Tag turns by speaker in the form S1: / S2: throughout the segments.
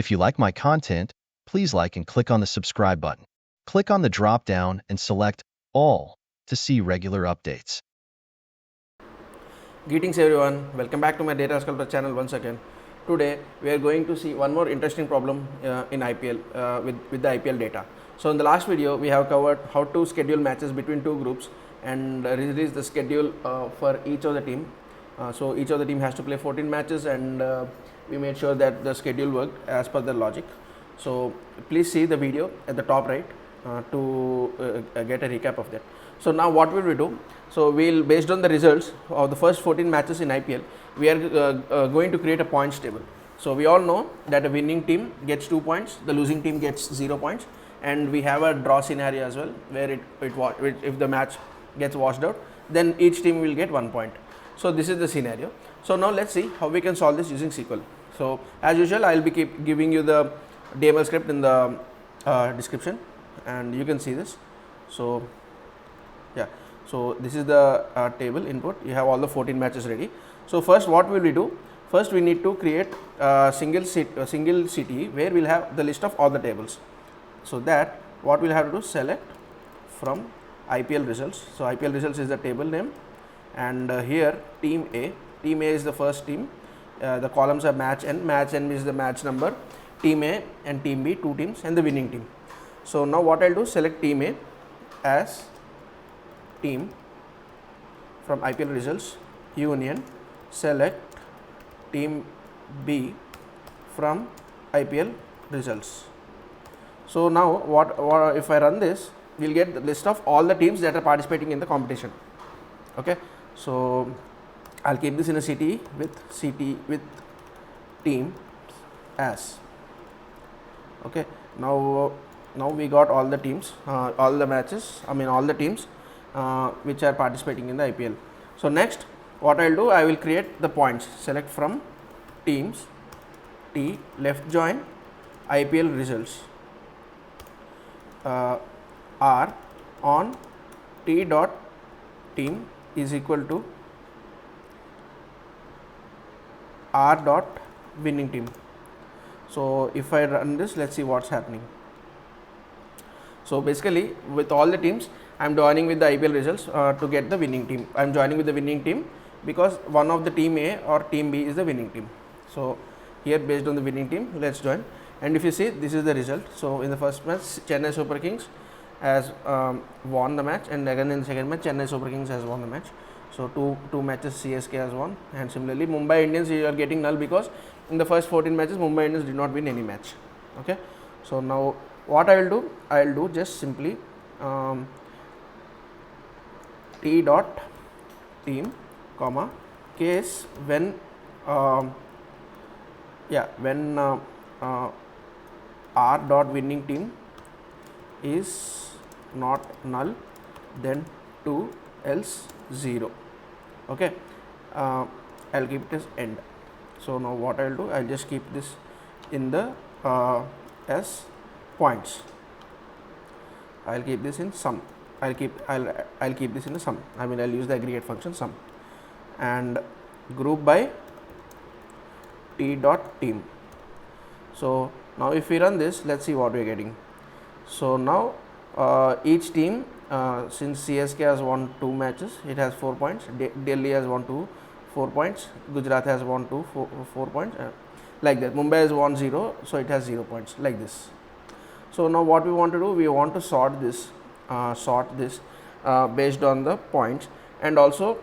S1: If you like my content, please like and click on the subscribe button. Click on the drop down and select All to see regular updates.
S2: Greetings everyone, welcome back to my Data Sculptor channel once again. Today we are going to see one more interesting problem in IPL with the IPL data. So in the last video we have covered how to schedule matches between two groups and release the schedule for each of the team. So each of the team has to play 14 matches and we made sure that the schedule worked as per the logic. So please see the video at the top right to get a recap of that. So now what will we do? So we'll, based on the results of the first 14 matches in IPL, we are going to create a points table. So we all know that a winning team gets 2 points, the losing team gets 0 points, and we have a draw scenario as well, where if the match gets washed out, then each team will get 1 point. So this is the scenario. So now let's see how we can solve this using SQL. So as usual, I will be giving you the DML script in the description, and you can see this. So yeah, so this is the table input. You have all the 14 matches ready. So first what will we do? First we need to create a single CTE where we'll have the list of all the tables. So that what we'll have to do, select from IPL results. So IPL results is the table name, and here team A is the first team. The columns are match n is the match number, team A and team B, two teams, and the winning team. So now what I'll do, select team A as team from IPL results, union, select team B from IPL results. So now what if I run this, we'll get the list of all the teams that are participating in the competition. Okay, so I'll keep this in a CTE with team as. Okay, now we got all the teams, all the matches, all the teams which are participating in the IPL. So next what I'll do, I will create the points. Select from teams, T, left join IPL results are on T dot team is equal to R dot winning team. So if I run this, let's see what's happening. So basically with all the teams I am joining with the IPL results to get the winning team. I am joining with the winning team because one of the team A or team B is the winning team. So here, based on the winning team, let's join. And if you see, this is the result. So in the first match, Chennai Super Kings has won the match, and again in the second match, Chennai Super Kings has won the match. So two matches CSK has won, and similarly Mumbai Indians, you are getting null because in the first 14 matches Mumbai Indians did not win any match. Okay, so now what I will do, I will do just simply T dot team comma case when R dot winning team is not null, then 2 else 0. Okay, I'll keep it as end. So now what I'll do, I'll just keep this in the as points. I'll keep this in sum. I'll keep this in the sum. I'll use the aggregate function sum, and group by T dot team. So now if we run this, let's see what we're getting. So now each team, since CSK has won 2 matches, it has 4 points. Delhi has won 4 points. Gujarat has won 4 points. Like that. Mumbai has won 0, so it has 0 points. Like this. So now what we want to do, we want to sort this based on the points and also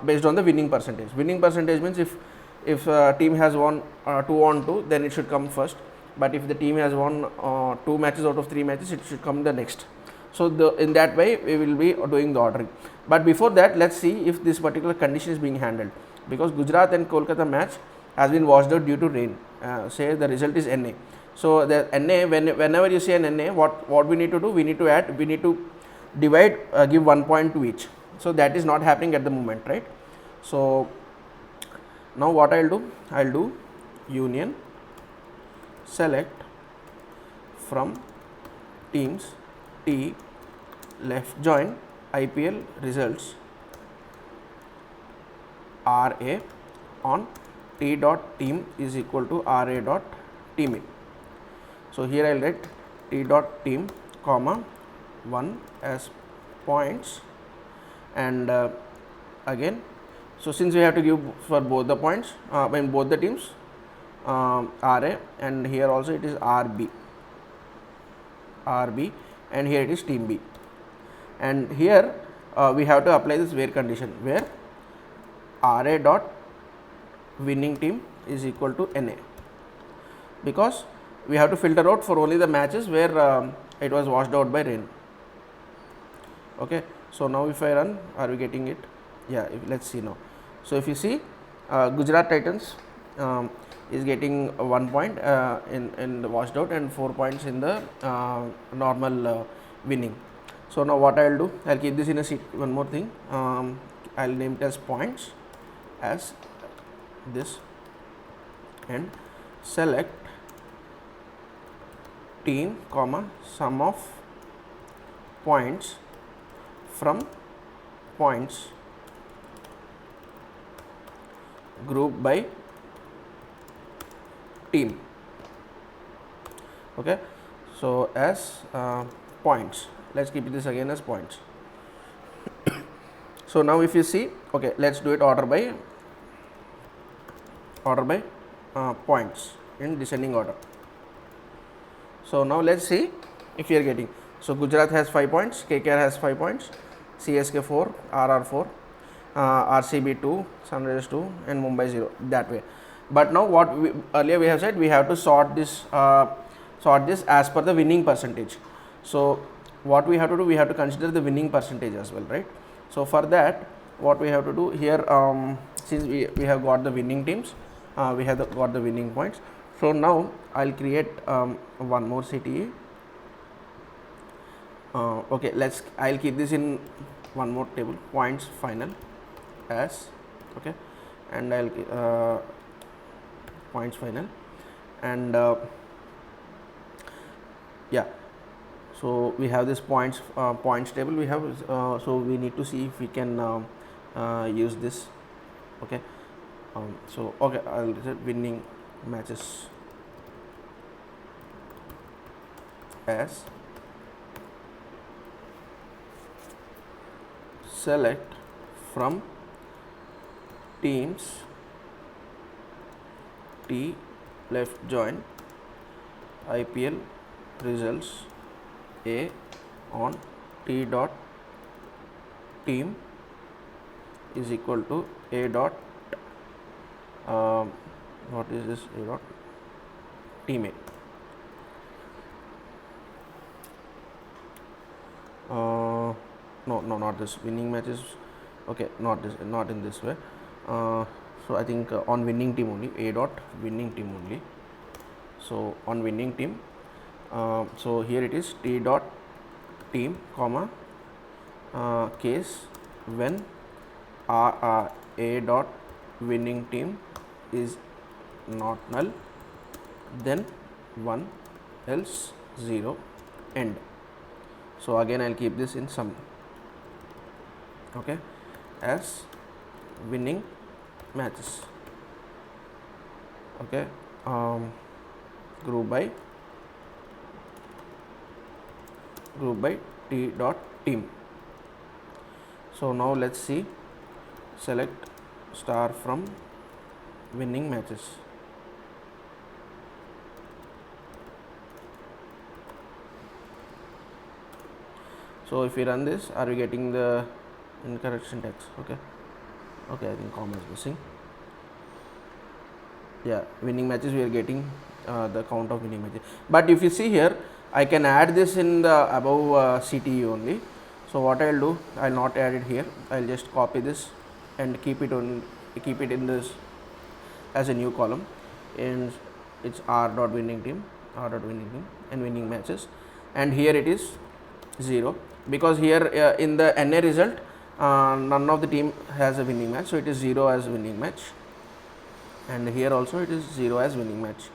S2: based on the winning percentage. Winning percentage means if a team has won 2 on 2, then it should come first. But if the team has won 2 matches out of 3 matches, it should come the next. So in that way we will be doing the ordering. But before that, let's see if this particular condition is being handled, because Gujarat and Kolkata match has been washed out due to rain. Say the result is NA. So the NA, whenever you see an NA, what we need to do, we need to divide, give 1 point to each. So that is not happening at the moment, right? So now what I'll do union, select from teams, T, left join IPL results RA on T dot team is equal to RA dot team in. So here I'll write t dot team comma 1 as points, and again, so since we have to give for both the points, in both the teams, RA, and here also it is RB, and here it is team B, and here we have to apply this where condition, where RA dot winning team is equal to NA, because we have to filter out for only the matches where it was washed out by rain. Okay, so now if I run, are we getting it? Yeah, let's see now. So if you see, Gujarat Titans is getting 1 point in the washed out and 4 points in the normal winning. So now what I'll do, I'll keep this in a sheet. One more thing, I'll name it as points as this, and select team comma sum of points from points group by team. Okay, so as points, let's keep this again as points. So now if you see, okay, let's do it order by points in descending order. So now let's see if you are getting. So Gujarat has 5 points, KKR has 5 points, CSK 4, RR 4, RCB 2, Sunrisers 2, and Mumbai 0, that way. But now what earlier we have said, we have to sort this as per the winning percentage. So what we have to do, we have to consider the winning percentage as well, right? So for that, what we have to do here, since we have got the winning teams, we have got the winning points. So now I'll create one more CTE. Okay, I'll keep this in one more table, points final as, okay, and I'll points final, and yeah, so we have this points table we have, so we need to see if we can use this. Okay, so okay, I'll set winning matches as select from teams T left join IPL results A on T dot team is equal to A dot what is this, A dot team A. No, not this winning matches. Okay, not in this way. So I think on winning team only, A dot winning team only. So on winning team, so here it is T dot team comma case when A dot winning team is not null, then 1 else 0 end. So again I'll keep this in sum, okay, as winning matches, okay, group by T dot team. So now let's see, select star from winning matches. So if we run this, are we getting the incorrect syntax? Okay, I think comma is missing. Yeah, winning matches, we are getting the count of winning matches. But if you see here, I can add this in the above CTE only. So what I'll do, I'll not add it here. I'll just copy this and keep it in this as a new column, and it's R dot winning team and winning matches, and here it is 0, because here in the NA result none of the team has a winning match, so it is 0 as winning match, and here also it is 0 as winning match.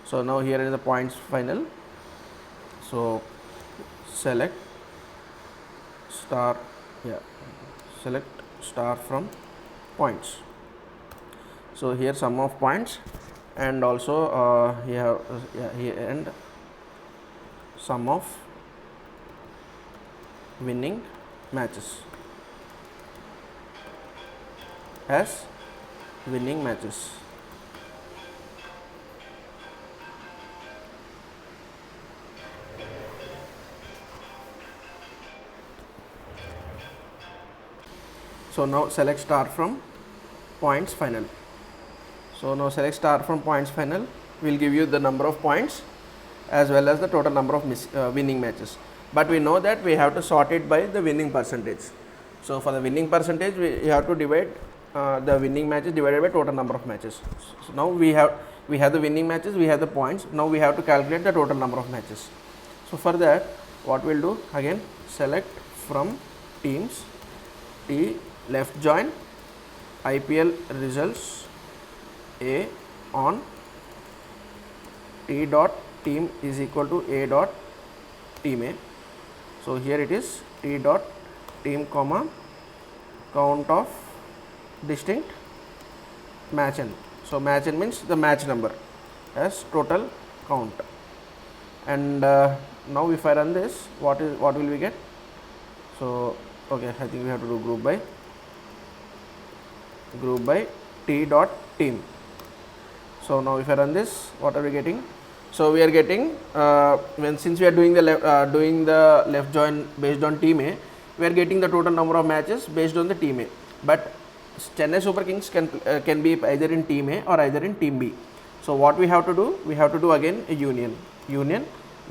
S2: So now here is the points final. So select star, select star from points. So here sum of points, and also here and sum of winning matches as winning matches. So now select star from points final. So now select star from points final will give you the number of points as well as the total number of winning matches. But we know that we have to sort it by the winning percentage. So for the winning percentage, we have to divide the winning matches divided by total number of matches. So now we have the winning matches, we have the points. Now we have to calculate the total number of matches. So for that, what we'll do, again select from teams, T left join IPL results A on T dot team is equal to A dot team A. So here it is T dot team comma count of distinct match n. So match n means the match number as total count. And now if I run this, what will we get? So okay, I think we have to do group by T dot team. So now if I run this, what are we getting? So we are getting since we are doing the left join based on team A, we are getting the total number of matches based on the team A. But Chennai Super Kings can be either in team A or either in team B. So what we have to do? We have to do again a union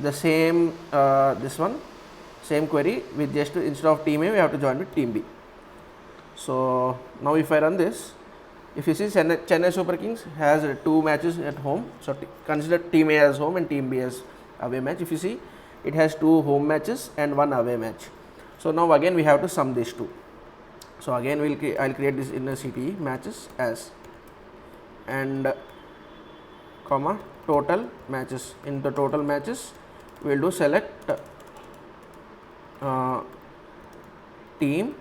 S2: the same this one same query with just instead of team A we have to join with team B. So now if I run this, if you see Chennai Super Kings has 2 matches at home, so consider team A as home and team B as away match. If you see, it has 2 home matches and 1 away match. So now again we have to sum these 2. So again I'll create this in a CTE matches as and comma total matches. In the total matches we'll do select team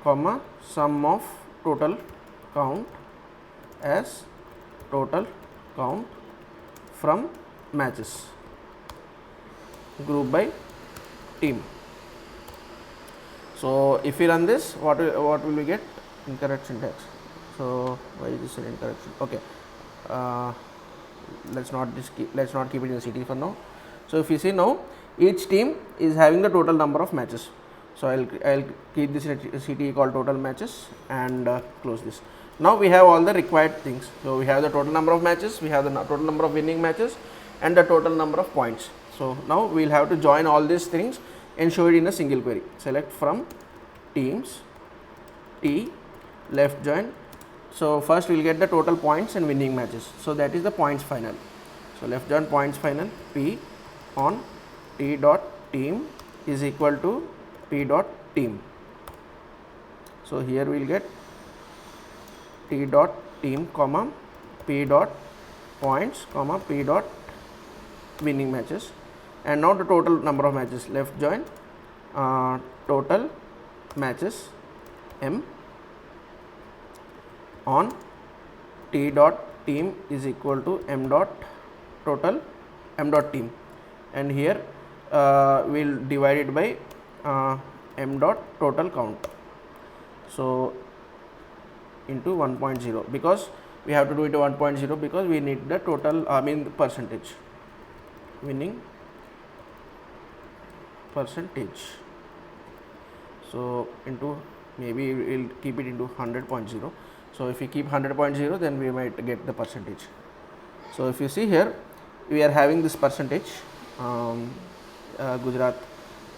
S2: comma sum of total count as total count from matches, group by team. So if we run this, what will we get? Incorrect syntax. So why is this an incorrect? Okay, let's not keep it in the CT for now. So if you see now, each team is having the total number of matches. So I'll keep this in a CT called total matches and close this. Now we have all the required things. So we have the total number of matches, we have the total number of winning matches and the total number of points. So now we'll have to join all these things and show it in a single query. Select from teams, T left join. So first we'll get the total points and winning matches. So that is the points final. So left join points final P on T dot team is equal to P dot team. So here we'll get T dot team comma P dot points comma P dot winning matches, and now the total number of matches. Left join total matches M on T dot team is equal to M dot total M dot team, and here we'll divide it by M dot total count. So into 1.0, because we have to do it to 1.0 because we need the total the percentage, winning percentage. So into, maybe we'll keep it into 100.0. So if we keep 100.0, then we might get the percentage. So if you see here, we are having this percentage, Gujarat,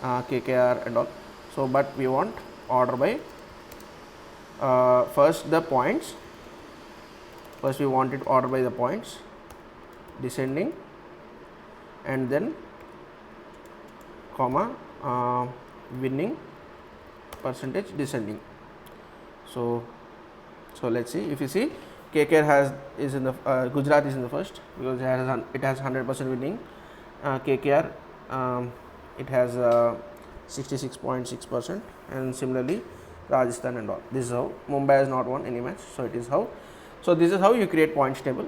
S2: KKR and all. So but we want order by first the points. First we want it order by the points, descending, and then comma winning percentage descending. So let's see. If you see, KKR is in the Gujarat is in the first because it has 100% winning. KKR it has 66.6%, and similarly Rajasthan and all. This is how. Mumbai has not won any match, so it is how. So this is how you create points table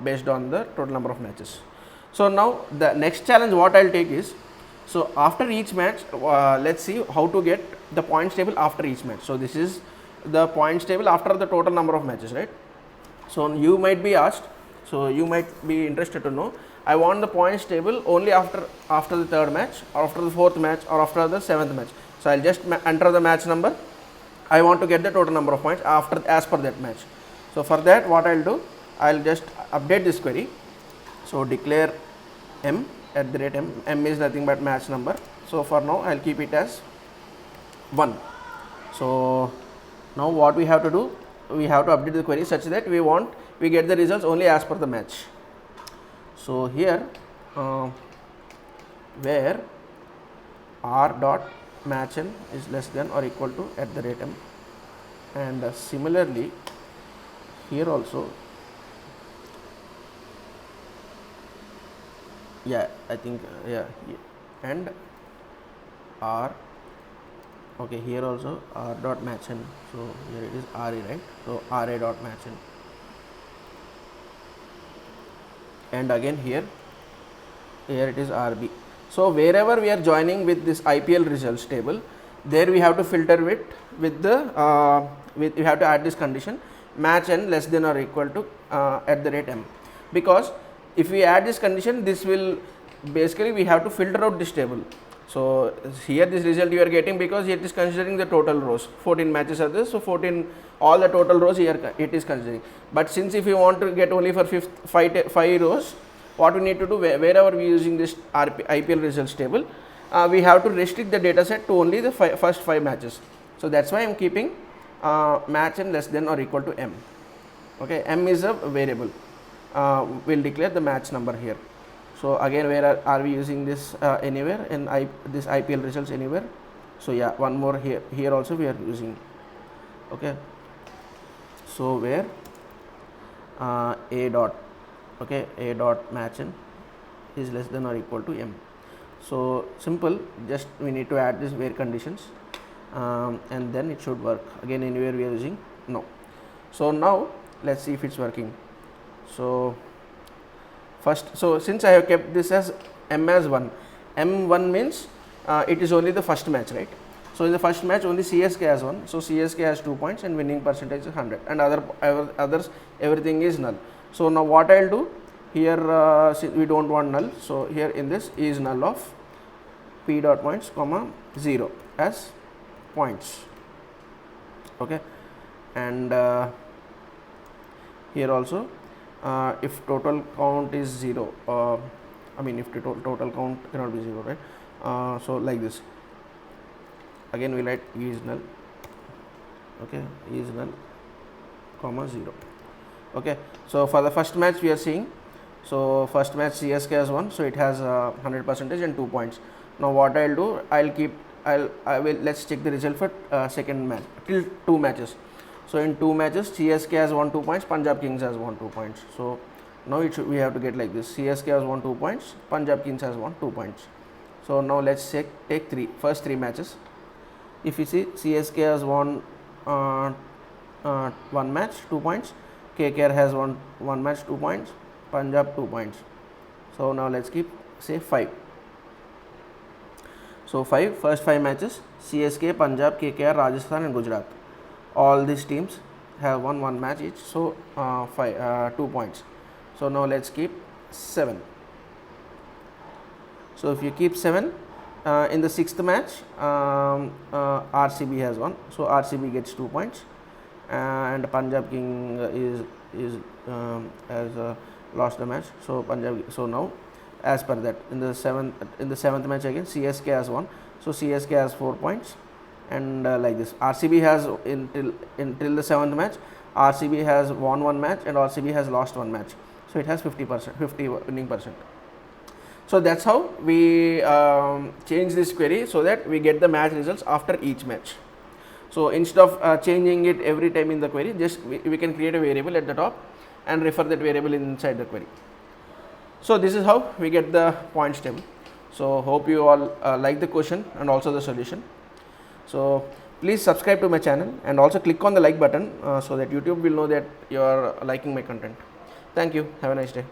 S2: based on the total number of matches. So now the next challenge what I'll take is, So after each match, let's see how to get the points table after each match. So this is the points table after the total number of matches, right? So you might be asked, so you might be interested to know, I want the points table only after the third match, or after the fourth match, or after the seventh match. So I'll just enter the match number. I want to get the total number of points after as per that match. So for that, what I'll do, I'll just update this query. So declare m at the rate m. M is nothing but match number. So for now, I'll keep it as 1. So now what we have to do, we have to update the query such that we get the results only as per the match. So here where r dot match n is less than or equal to at the rate m, and similarly here also, yeah, I think and r, okay, here also r dot match n, so here it is ra, right? So ra dot match n, and again here it is rb. So wherever we are joining with this IPL results table, there we have to filter with the you have to add this condition, match n less than or equal to at the rate m, because if we add this condition, this will basically we have to filter out this table. So here this result you are getting because it is considering the total rows. 14 matches are there, so 14 all the total rows here it is considering. But since if you want to get only for 5 rows, what we need to do, wherever we are using this IPL results table, we have to restrict the data set to only the first 5 matches. So that's why I am keeping match n less than or equal to m. Okay, m is a variable. We'll declare the match number here. So again, where are we using this anywhere in this IPL results anywhere? So yeah, one more here also we are using. Okay, so where a dot, okay, a dot match n is less than or equal to m. So simple, just we need to add this where conditions, and then it should work. Again, anywhere we are using no. So now let's see if it's working. So first, so since I have kept this as m as 1, m1 means it is only the first match, right? So in the first match only CSK has 1, so CSK has 2 points and winning percentage is 100, and others everything is null. So now what I'll do here, we don't want null, so here in this is null of p dot points comma 0 as points. Okay, and here also if total count is 0, I mean if the total count cannot be 0, right? So like this, again we write e is null, okay, e is null comma 0. Okay, so for the first match we are seeing, so first match CSK has 1, so it has 100% and 2 points. Now what I'll do, I will let's check the result for second match till 2 matches. So in 2 matches CSK has won 2 points, Punjab Kings has won 2 points. So now we have to get like this, CSK has won 2 points, Punjab Kings has won 2 points. So now let's take first 3 matches. If you see, CSK has won 1 match 2 points, KKR has won 1 match 2 points, Punjab 2 points. So now let's keep say 5. So first 5 matches, CSK, Punjab, KKR, Rajasthan and Gujarat, all these teams have won 1 match each, so 2 points. So now let's keep 7. So if you keep 7, in the 6th match RCB has won, so RCB gets 2 points, and Punjab King has lost the match, so Punjab. So now as per that, in the 7th match again CSK has won, so CSK has 4 points, and like this RCB has until the 7th match RCB has won 1 match and RCB has lost 1 match, so it has 50 winning percent. So that's how we change this query so that we get the match results after each match. So instead of changing it every time in the query, just we can create a variable at the top and refer that variable inside the query. So this is how we get the points table. So hope you all like the question and also the solution. So please subscribe to my channel and also click on the like button so that YouTube will know that you are liking my content. Thank you. Have a nice day.